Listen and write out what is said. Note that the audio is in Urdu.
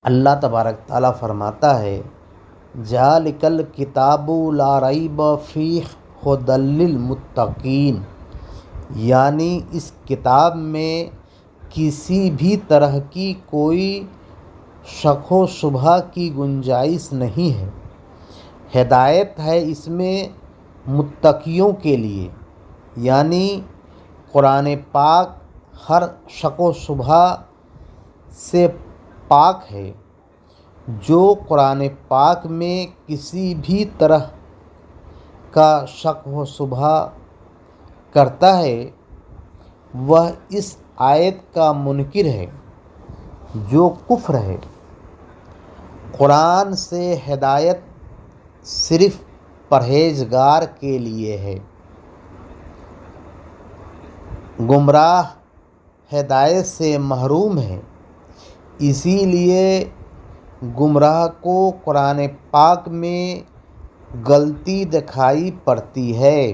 اللہ تبارک تعالیٰ فرماتا ہے ذالک الکتاب لا ریب فیہ ھدی للمتقین، یعنی اس کتاب میں کسی بھی طرح کی کوئی شک و شبہ کی گنجائش نہیں ہے، ہدایت ہے اس میں متقیوں کے لیے، یعنی قرآن پاک ہر شک و شبہ سے پاک ہے۔ جو قرآن پاک میں کسی بھی طرح کا شک و شبہ کرتا ہے وہ اس آیت کا منکر ہے جو کفر ہے۔ قرآن سے ہدایت صرف پرہیزگار کے لیے ہے، گمراہ ہدایت سے محروم ہے، اسی لیے گمراہ کو قرآن پاک میں غلطی دکھائی پڑتی ہے۔